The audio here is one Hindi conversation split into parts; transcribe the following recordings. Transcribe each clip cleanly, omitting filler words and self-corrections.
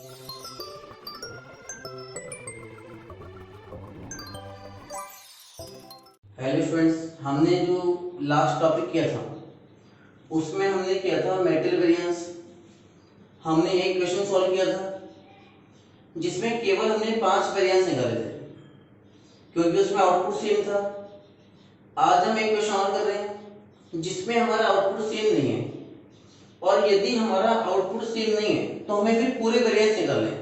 हेलो स्टूडेंट्स, हमने जो लास्ट टॉपिक किया था उसमें हमने किया था मेटेरियल वेरिएंस। हमने एक क्वेश्चन सॉल्व किया था जिसमें केवल हमने 5 वेरिएंस निकाले थे क्योंकि उसमें आउटपुट सेम था। आज हम एक क्वेश्चन और कर रहे हैं जिसमें हमारा आउटपुट सेम नहीं है, और यदि हमारा आउटपुट सेम नहीं है तो हमें फिर पूरे वेरिएंस निकालने हैं।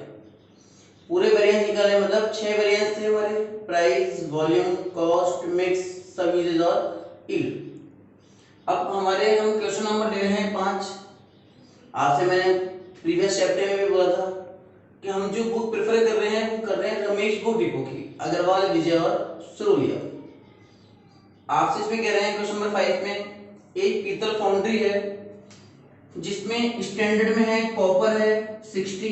पूरे वेरिएंस निकालने मतलब 6 वेरिएंस थे हमारे: प्राइस, वॉल्यूम, कॉस्ट, मिक्स, सब यूजेज और यील्ड। अब हम क्वेश्चन नंबर ले रहे हैं 5। आपसे मैंने प्रीवियस चैप्टर में भी बोला था कि हम जो बुक प्रेफर कर रहे हैं वो कर रहे हैं रमेश बुक डिपो की, अग्रवाल, विजय और सरोलिया। आपसे इसमें कह रहे हैं क्वेश्चन नंबर 5 में एक पीतल फाउंड्री है जिसमें स्टैंडर्ड में है कॉपर है 60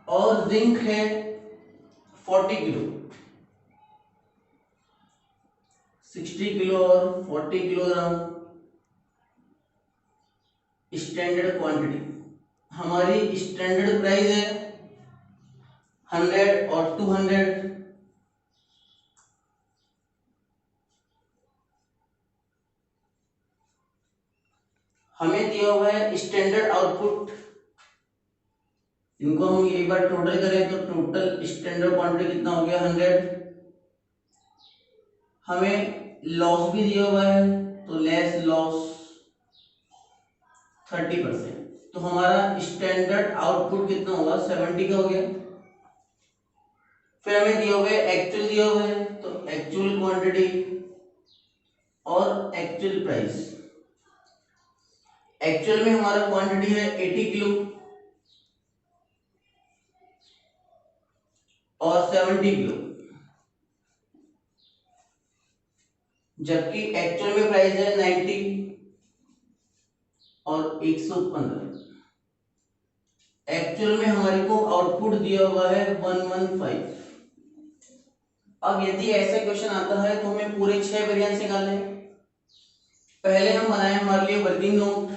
और जिंक है 40 किलो। 60 किलो और 40 किलोग्राम स्टैंडर्ड क्वांटिटी। हमारी स्टैंडर्ड प्राइस है 100 और 200। हमें दिया हुआ है स्टैंडर्ड आउटपुट। इनको हम एक बार टोटल करें तो टोटल स्टैंडर्ड क्वांटिटी कितना हो गया 100। हमें लॉस भी दिया हुआ है तो लेस लॉस 30%। तो हमारा स्टैंडर्ड आउटपुट कितना होगा 70 का हो गया। फिर हमें दिया हुआ है एक्चुअल दिया हुआ है तो एक्चुअल क्वांटिटी और एक्चुअल प्राइस। एक्चुअल में हमारा क्वांटिटी है 80 किलो और 70 किलो, जबकि एक्चुअल में प्राइस है 90 और 115। एक्चुअल में हमारे को आउटपुट दिया हुआ है 115। अब यदि ऐसा क्वेश्चन आता है तो हमें पूरे 6 वेरिएंस निकालने हैं। पहले हम बनाए हमारे लिए वर्किंग नोट।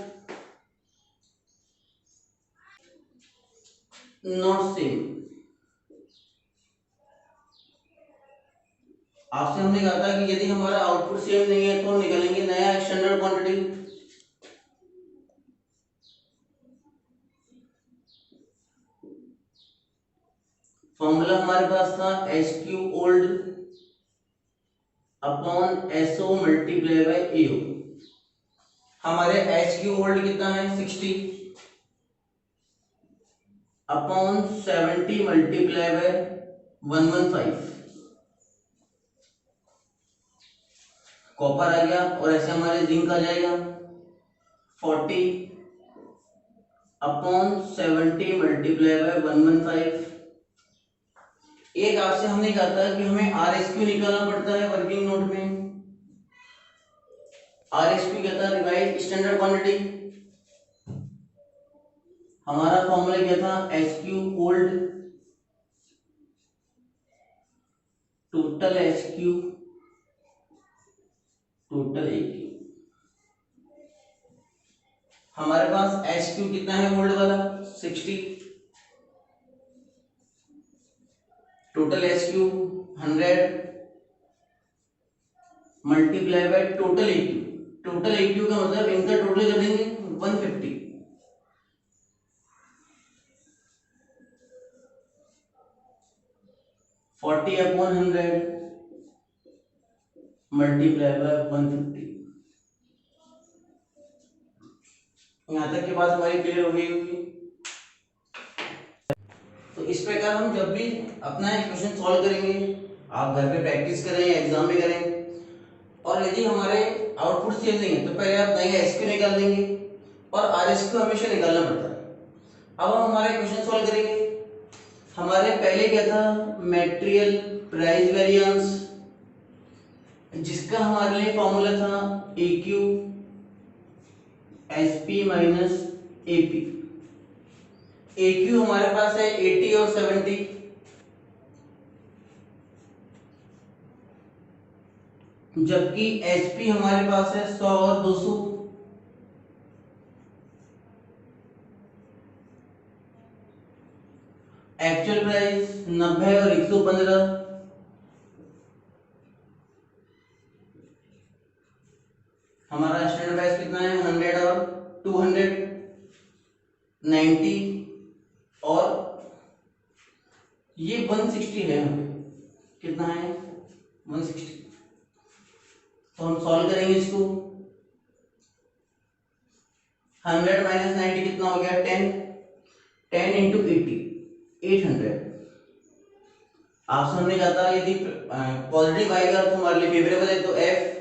Not same. आपसे हमने कहा था कि यदि हमारा आउटपुट सेम नहीं है तो हम निकालेंगे नया स्टैंडर्ड क्वांटिटी। फॉर्मूला हमारे पास था SQ old upon SO multiply by AO। हमारे SQ ओल्ड कितना है 60 अपॉन 70 मल्टीप्लाई बाय 115। कॉपर आ गया और ऐसे हमारे जिंक आ जाएगा 40 अपॉन 70 मल्टीप्लाई बाय 115। एक आपसे हमने कहा था कि हमें RSQ निकालना पड़ता है वर्किंग नोट में। RSQ क्या था? Revise standard quantity. हमारा फॉर्मूला क्या था? SQ old total SQ total AQ। हमारे पास SQ कितना है ओल्ड वाला 60, total SQ 100 multiply by total AQ। Total AQ का मतलब इनका टोटल कर देंगे 150। 40 अपॉन 100 मल्टीप्लाई बाय 150। यहां तक की बात हमारी क्लियर हो गई होगी। तो इस प्रकार हम जब भी अपना एक क्वेश्चन सॉल्व करेंगे, आप घर पे प्रैक्टिस करें या एग्जाम में करें, और यदि हमारे आउटपुट सेम नहीं है तो पहले आप नया SQ निकाल देंगे और RSQ हमेशा निकालना पड़ता है। अब हम हमारे क्वेश्चन सॉल्व करेंगे। हमारे पहले क्या था? मटेरियल प्राइस वेरिएंस, जिसका हमारे लिए फॉर्मूला था AQ SP minus AP। AQ हमारे पास है 80 और 70, जबकि SP हमारे पास है 100 और 200। एक्चुअल प्राइस 90 और 115। हमारा स्टैंडर्ड प्राइस कितना है 100 और 200, 90 और ये 160 है। कितना है 160। तो हम सॉल्व करेंगे इसको। 100 माइनस 90 कितना हो गया 10, 10 इंटू 80 800। ऑप्शन में जाता है यदि पॉजिटिव आएगा तो हमारे लिए फेवरेबल है, तो एफ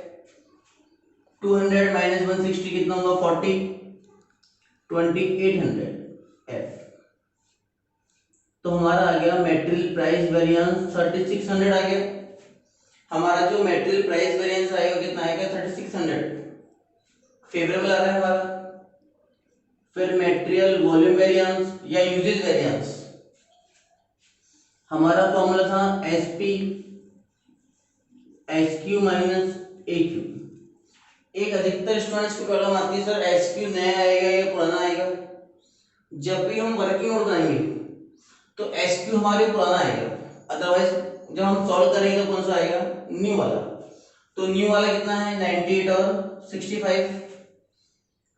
200 माइनस 160 कितना होगा 40, 2800 एफ। तो हमारा आ गया मेटेरियल प्राइस वेरिएंस 3600 आ गया। हमारा जो मेटेरियल प्राइस वेरिएंस आएगा कितना आएगा 3600, फेवरेबल आ रहा है हमारा। फिर मेटेरियल वॉल्यूम वेरिएंस या यूजेज वेरिएंस, हमारा फॉर्मूला था एसपी एसक्यू माइनस एक्यू। एक अधिकतर स्टूडेंट्स की प्रॉब्लम आती है सर एसक्यू नया आएगा या पुराना आएगा। जब भी हम वर्किंग नोट बनाएंगे तो एसक्यू हमारे पुराना आएगा, अदरवाइज जब हम सॉल्व करेंगे तो कौन सा आएगा न्यू वाला। तो न्यू वाला कितना है 98 और 65।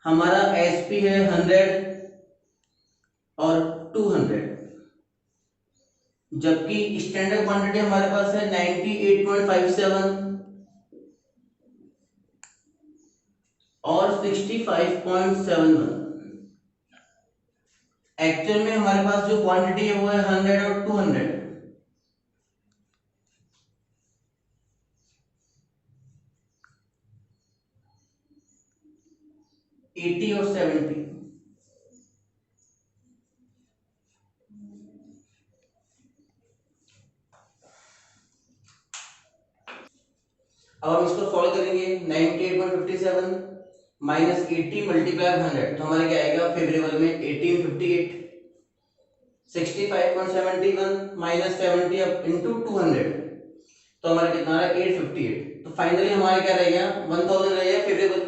हमारा एसपी है 100 और 200, जबकि स्टैंडर्ड क्वांटिटी हमारे पास है 98.57 और 65.71। एक्चुअल में हमारे पास जो क्वांटिटी है वो है 100 और 200। एटी और 70। अब हम इसको सॉल्व करेंगे 98.57 माइनस 80 मल्टीप्लाई 100, तो हमारे क्या आएगा फेवरेबल में 1858। 65.71 माइनस 70 अप इंटू 200, तो हमारा कितना आ रहा है 858। तो फाइनली हमारे क्या रह गया 1000 रह गया फेवरेबल।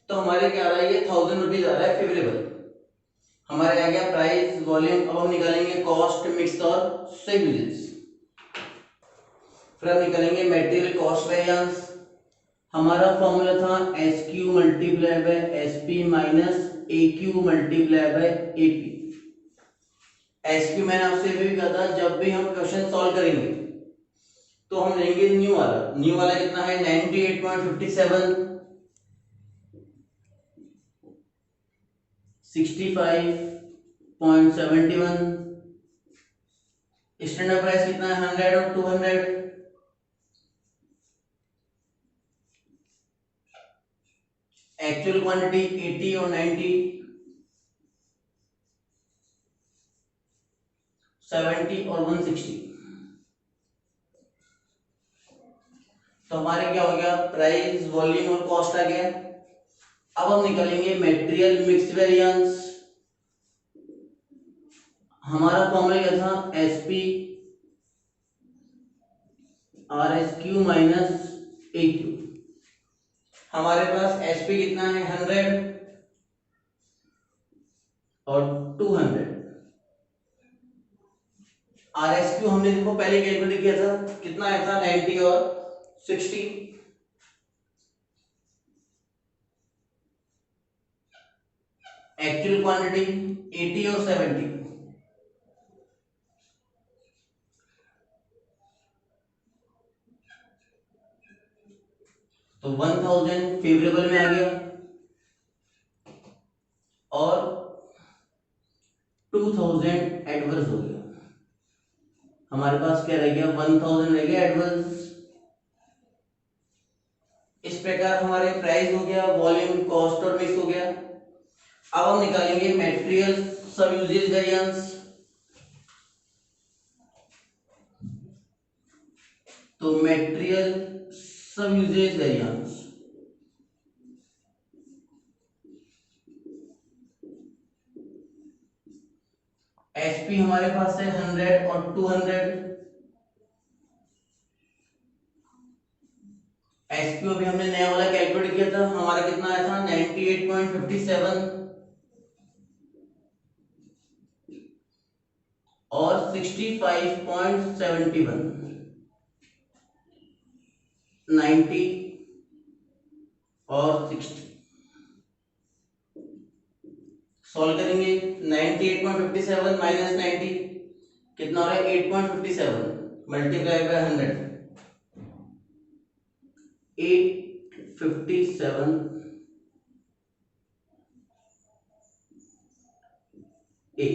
तो हमारे क्या आ रहा है ये 1000 रुपीज आ रहा है फेवरेबल। हमारे आ गया प्राइस वॉल्यूम। अब हम निकालेंगे कॉस्ट मिक्स और सेविंग्स। फिर हम निकालेंगे मटेरियल कॉस्ट वेरिएंस। हमारा फॉर्मूला था S Q multiply by S P minus A Q multiply by A P. S Q मैंने आपसे भी कहा था जब भी हम क्वेश्चन सॉल्व करेंगे तो हम लेंगे न्यू वाला। न्यू वाला कितना है 98.57, 65.71। स्टैंडर्ड प्राइस कितना है 100 और 200। एक्चुअल क्वांटिटी 80 और 90, 70 और 160। तो हमारे क्या हो गया प्राइस वॉल्यूम और कॉस्ट आ गया। अब हम निकालेंगे मटेरियल मिक्स वेरिएंस। हमारा फॉर्मूला क्या था SP R S Q minus A Q. हमारे पास एसपी कितना है 100 और 200। आर एस क्यू हमने देखो पहले कैलकुलेट किया था, कितना आया था 90 और 60। एक्चुअल क्वांटिटी 80 और 70। तो 1000 फेवरेबल में आ गया और 2000 एडवर्स हो गया। हमारे पास क्या रह गया 1000 रह गया एडवर्स। इस प्रकार हमारे प्राइस हो गया, वॉल्यूम, कॉस्ट और मिक्स हो गया। अब हम निकालेंगे मटेरियल सब यूजेज वेरिएंस। तो मटेरियल सब यूजेज वेरिएंस एसपी हमारे पास है 100 और 200। एसक्यू अभी हमने नया वाला कैलकुलेट किया था, हमारा कितना आया था 98.57 और 65.71, 90 और 60। सॉल्व करेंगे। 98.57 माइनस 90 कितना हो रहा है? 8.57 मल्टीप्लाई बाय 100, 857 ए।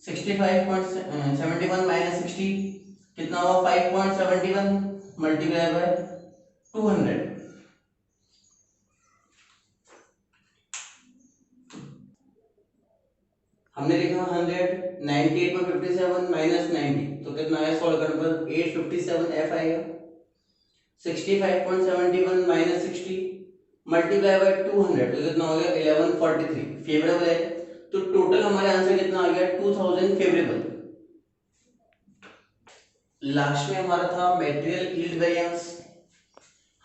65.71 माइनस 60 कितना हुआ? 5.71 मल्टीप्लाई बाय 200। हमने लिखा 100, 98.57 माइनस 90 तो कितना आया? सॉल्व करने पर 857 एफ आएगा। 65.71 माइनस 60 मल्टीप्लाई बाय 200 तो कितना हो गया? 1143 फेवरेबल है। तो टोटल हमारे आंसर कितना आ गया? 2000 फेवरेबल। लास्ट में हमारा था मटेरियल यील्ड वेरिएंस।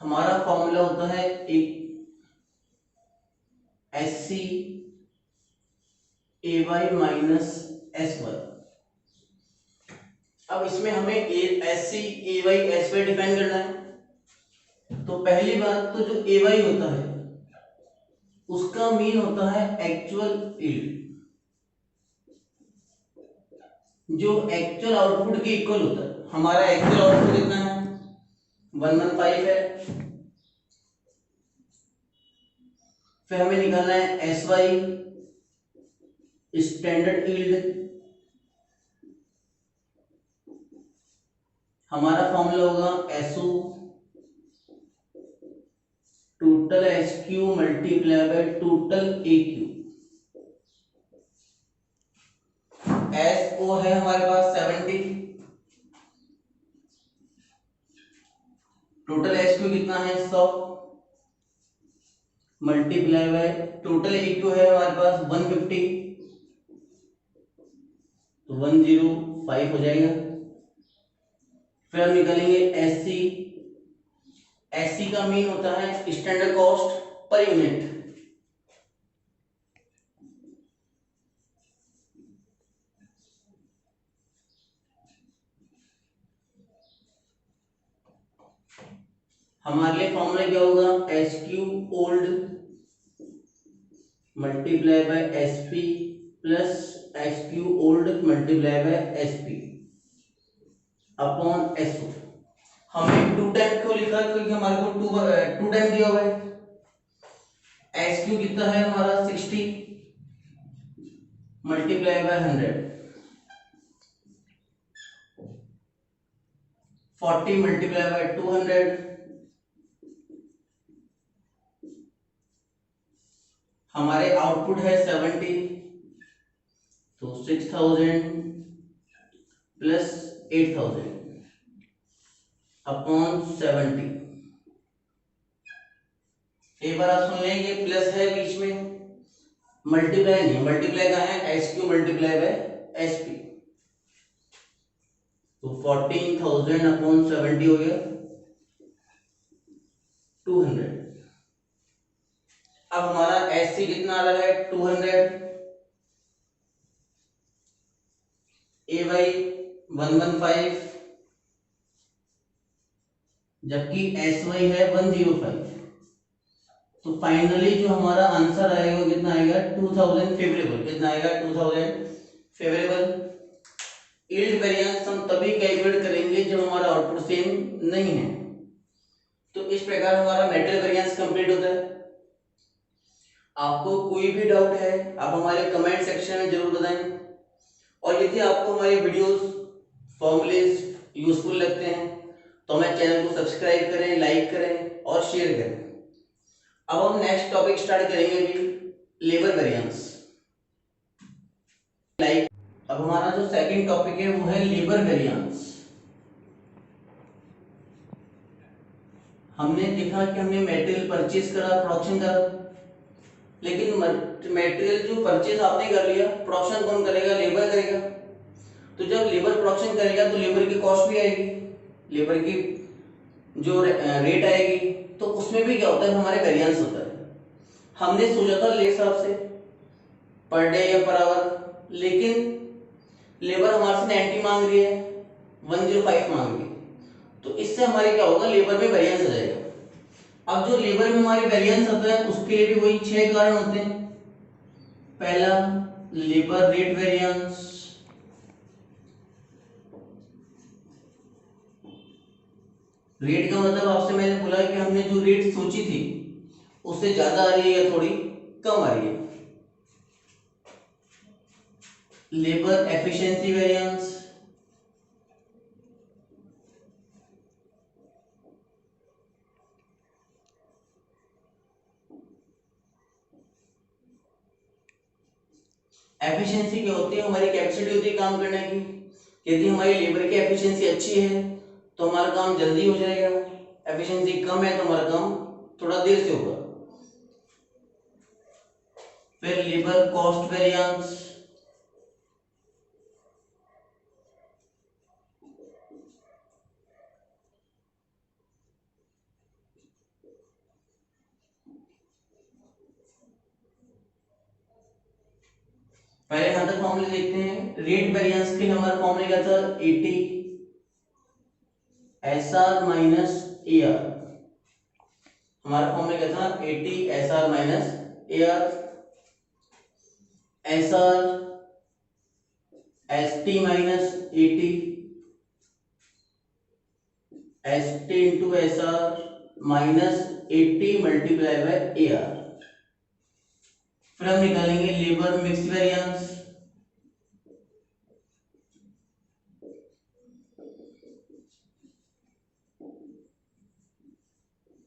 हमारा फॉर्मूला होता है एक SC AY माइनस SY। अब इसमें हमें SC AY SY डिफाइन करना है। तो पहली बात तो जो AY होता है उसका मीन होता है एक्चुअल यील्ड, जो एक्चुअल आउटपुट के इक्वल होता है। हमारा एक्चुअल आउटपुट कितना है? 115 है। फिर हमें निकालना है SY स्टैंडर्ड यील्ड। हमारा फॉर्मूला होगा SO total SQ multiply by total AQ। SO है हमारे पास 70, टोटल SQ कितना है? 100 मल्टीप्लाई बाय टोटल AQ है हमारे पास 150 तो 105 हो जाएगा। फिर हम निकालेंगे SC। SC का मीन होता है स्टैंडर्ड कॉस्ट पर यूनिट। हमारे लिए फॉर्मूला क्या होगा? SQ old multiply by SP plus SQ old multiply by SP upon SO। हमने 2 टाइम क्यों लिखा? क्योंकि हमारे को 2 टाइम दिया हुआ है। SQ कितना है हमारा? 60 मल्टीप्लाई बाय 100, 40 मल्टीप्लाई बाय 200, हमारे आउटपुट है 70 तो 6000 प्लस 8000 अपॉन 70। एक बार आप सुन लें, ये प्लस है बीच में, मल्टीप्लाई नहीं, मल्टीप्लाई का है SQ मल्टीप्लाई बाय SP। तो 14,000 अपॉन 70 हो गया 200। अब हमारा SC कितना आ रहा है? 200, AY 115 जबकि SY है 105। तो फाइनली जो हमारा आंसर आएगा वो कितना आएगा? 2000 फेवरेबल। कितना आएगा? 2000 फेवरेबल। यील्ड वेरिएंस हम तभी कैलकुलेट करेंगे जब हमारा आउटपुट सेम नहीं है। तो इस प्रकार हमारा मटेरियल वेरिएंस कंप्लीट होता है। आपको कोई भी डाउट है आप हमारे कमेंट सेक्शन में जरूर बताएं। और यदि आपको हमारे वीडियोस फॉर्मूलेस यूजफुल लगते हैं तो हमारे चैनल को सब्सक्राइब करें, लाइक करें और शेयर करें। अब हम नेक्स्ट टॉपिक स्टार्ट करेंगे अभी, लेबर वेरिएंस। अब हमारा जो सेकंड टॉपिक है वो है लेबर वेरिएंस। हमने देखा कि हमने मटेरियल परचेज करा, प्रोडक्शन करा, लेकिन मटेरियल जो परचेज आपने कर लिया, प्रोडक्शन कौन करेगा? लेबर करेगा। तो जब लेबर प्रोडक्शन करेगा तो लेबर की कॉस्ट भी आएगी, लेबर की जो रेट आएगी, तो उसमें भी क्या होता है? हमारे वेरिएंस होता है। हमने सोचा था ले हिसाब से पर डे या पर आवर, लेकिन लेबर हमारे से 90 मांग रही है, 105 मांग रही है, तो इससे हमारे क्या होगा, लेबर में वेरिएंस आ जाएगा। अब जो लेबर में हमारी वेरिएंस आता है उसके लिए भी वही 6 कारण होते हैं। पहला लेबर रेट वेरिएंस, रेट का मतलब आपसे मैंने बोला कि हमने जो रेट सोची थी उससे ज्यादा आ रही है या थोड़ी कम आ रही है। लेबर एफिशिएंसी वेरिएंस, एफिशिएंसी क्या होती है, हमारी कैपेसिटी होती है काम करने की। यदि हमारी लेबर की एफिशिएंसी अच्छी है तो हमारा काम जल्दी हो जाएगा, एफिशिएंसी कम है तो हमारा काम थोड़ा देर से होगा। फिर लेबर कॉस्ट वेरिएंस, पहले यहां तक फॉर्मूले देखते हैं। रेट वेरिएंस के लिए हमारा फॉर्मूला क्या था, 80 SR माइनस AR। हमारा फॉर्मूला क्या था, 80 SR minus AR। SR ST minus 80, ST into SR minus 80 multiply by AR। फिर हम निकालेंगे लेबर मिक्स वेरिएंस,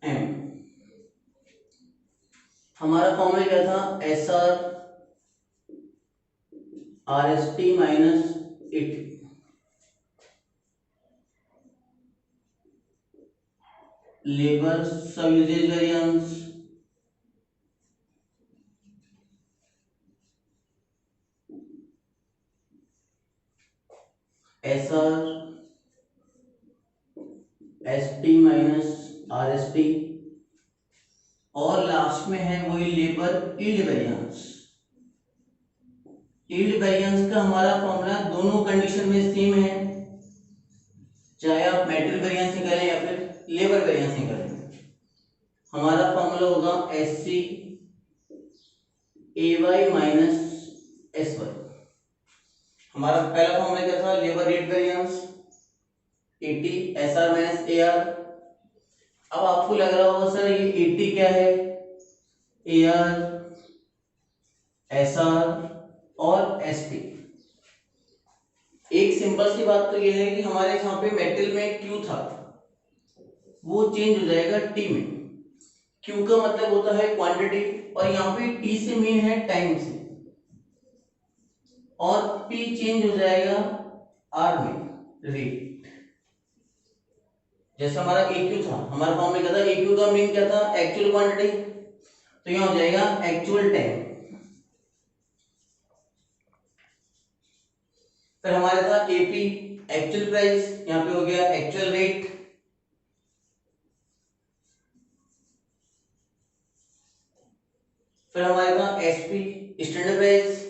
M। हमारा फॉर्मूला क्या था, SR RST minus 80। Labour sub usage variance, SR ST minus RST। और लास्ट में है वही labour yield variance. Yield variance का हमारा फॉर्मूला दोनों कंडीशन में सेम है, चाहे आप मटेरियल वेरिएंस निकालें या फिर लेबर वेरिएंस निकालें। हमारा फॉर्मूला होगा SC AY माइनस SY। हमारा पहला फॉर्मूला क्या था, labour rate variance 80 SR minus AR। अब आपको लग रहा होगा सर ये 80 क्या है, AR SR और ST। एक सिंपल सी बात तो ये है कि हमारे यहाँ पे मेटल में Q था वो चेंज हो जाएगा T में। Q का मतलब होता है क्वांटिटी और यहाँ पे T से मीन है टाइम से, और P चेंज हो जाएगा R में, रेट। जैसे हमारा AQ था, हमारा फॉर्म में क्या था, AQ का मीन क्या था, एक्चुअल क्वांटिटी, तो यहाँ हो जाएगा एक्चुअल टाइम। फिर हमारा था AP एक्चुअल प्राइस, यहाँ पे हो गया एक्चुअल रेट। फिर हमारे था SP स्टैंडर्ड प्राइस,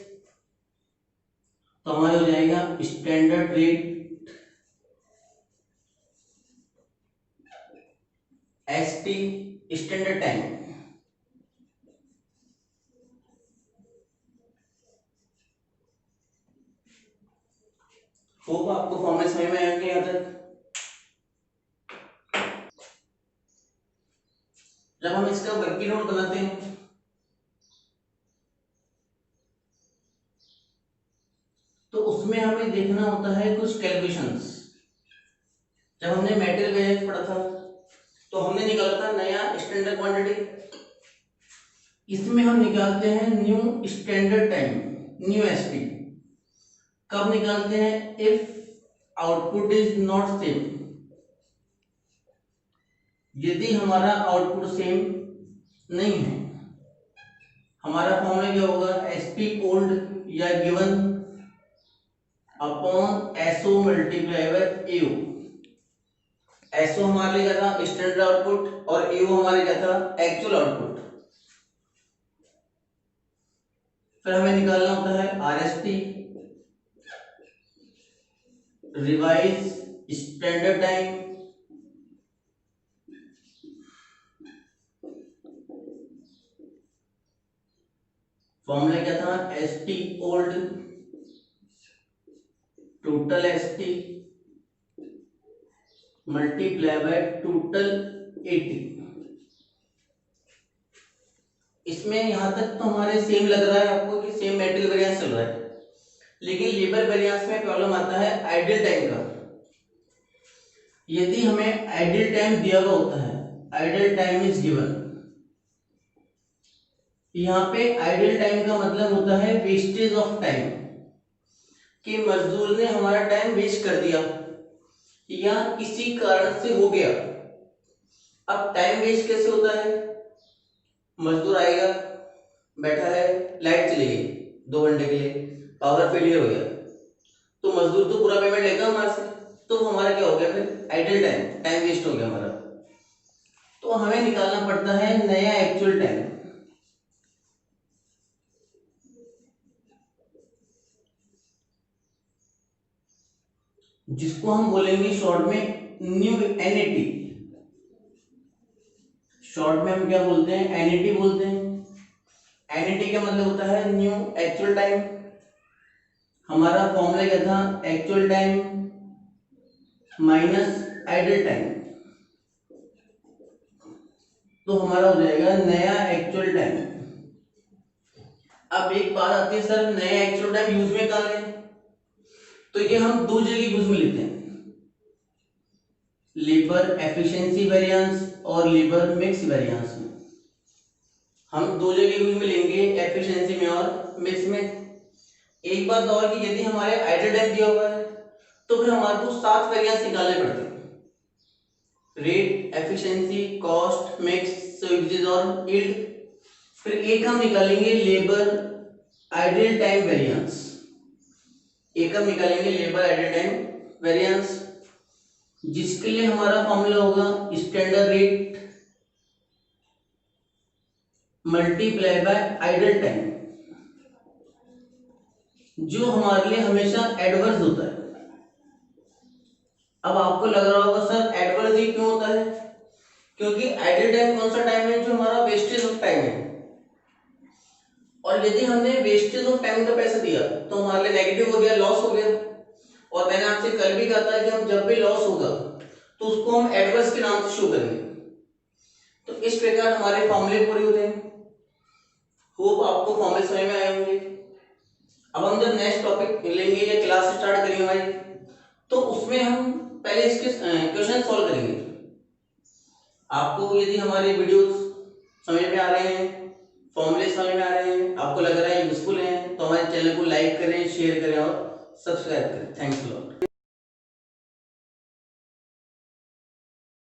तो हमारे हो जाएगा standard rate. ST standard time. Hope आपको फॉर्मूला समझ में आया यहाँ तक। जब हम इसका वर्किंग नोट बनाते हैं तो उसमें हमें देखना होता है कुछ कैलकुलेशंस। जब हमने मेटेरियल वेरिएंस पढ़ा था तो हमने निकाला था नया स्टैंडर्ड क्वांटिटी, इसमें हम निकालते हैं new standard time, new SP. कब निकालते हैं, if output is not same, यदि हमारा आउटपुट सेम नहीं है। हमारा फॉर्मूला क्या होगा, एसपी ओल्ड या given upon SO multiply by AO. SO हमारे लिए क्या था, स्टैंडर्ड आउटपुट, और एओ हमारे क्या था, एक्चुअल आउटपुट। फिर हमें निकालना होता है RST, revise standard time formula क्या था, S T old total S T multiply by total 80। इसमें यहां तक तो हमारे सेम लग रहा है आपको कि सेम मेटेरियल वेरिएंस चल रहा है, लेकिन लेबर वेरिएंस में प्रॉब्लम आता है आइडल टाइम का। यदि हमें आइडल टाइम दिया हुआ होता है, आइडल टाइम इज गिवन, यहाँ पे आइडल टाइम का मतलब होता है वेस्टेज ऑफ टाइम, कि मजदूर ने हमारा टाइम वेस्ट कर दिया या किसी कारण से हो गया। अब टाइम वेस्ट कैसे होता है, मजदूर आएगा, बैठा है, लाइट चली गई 2 घंटे के लिए, पावर फेलियर हो गया, तो मजदूर तो पूरा पेमेंट लेगा हमारे से, तो हमारा क्या हो गया, फिर आइडल टाइम, टाइम वेस्ट हो गया हमारा। तो हमें निकालना पड़ता है नया एक्चुअल टाइम, जिसको हम बोलेंगे शॉर्ट में न्यू एनएटी। शॉर्ट में हम क्या बोलते हैं, एनएटी बोलते हैं। एनएटी का मतलब होता है न्यू एक्चुअल टाइम। हमारा फॉर्मूला क्या था, actual time minus idle time, तो हमारा हो जाएगा नया एक्चुअल टाइम। अब एक बात आती है, सर नया एक्चुअल टाइम यूज में कहां लें, तो ये हम 2 जगह यूज में लेते हैं, लेबर एफिशिएंसी वेरिएंस और लेबर मिक्स वेरिएंस में। हम 2 जगह यूज में लेंगे, एफिशिएंसी में और मिक्स में। एक बात और कि यदि हमारे आइडल टाइम दिया हुआ है तो फिर हमारे को 7 वेरिएंस निकालने पड़ते हैं, rate, efficiency, cost, mix, services और यील्ड। फिर एक हम निकालेंगे लेबर आइडल टाइम वेरिएंस, एक हम निकालेंगे लेबर आइडल टाइम वेरिएंस, जिसके लिए हमारा फॉर्मूला होगा standard rate multiply by idle time, जो हमारे लिए हमेशा एडवर्स होता है। अब आपको लग रहा होगा सर एडवर्स ही क्यों होता है, क्योंकि आइडल टाइम कौन सा टाइम है, जो हमारा वेस्टेज ऑफ टाइम है, और यदि हमने वेस्टेज ऑफ टाइम का पैसा दिया तो हमारे लिए नेगेटिव हो गया, लॉस हो गया। और मैंने आपसे कल भी कहा था कि हम जब भी लॉस होगा तो उसको हम एडवर्स के नाम से शो करेंगे। तो इस प्रकार हमारे फॉर्मूले पूरे होते हैं। होप आपको फॉर्मूले समझ में आए होंगे। अब हम जब नेक्स्ट टॉपिक लेंगे या क्लास स्टार्ट करेंगे हमारी, तो उसमें हम पहले इसके क्वेश्चन सॉल्व करेंगे। आपको यदि हमारे वीडियोस समझ में आ रहे हैं, फॉर्मूले समझ में आ रहे हैं, आपको लग रहा है यूजफुल हैं, तो हमारे चैनल को लाइक करें, शेयर करें और सब्सक्राइब करें। Thanks a lot.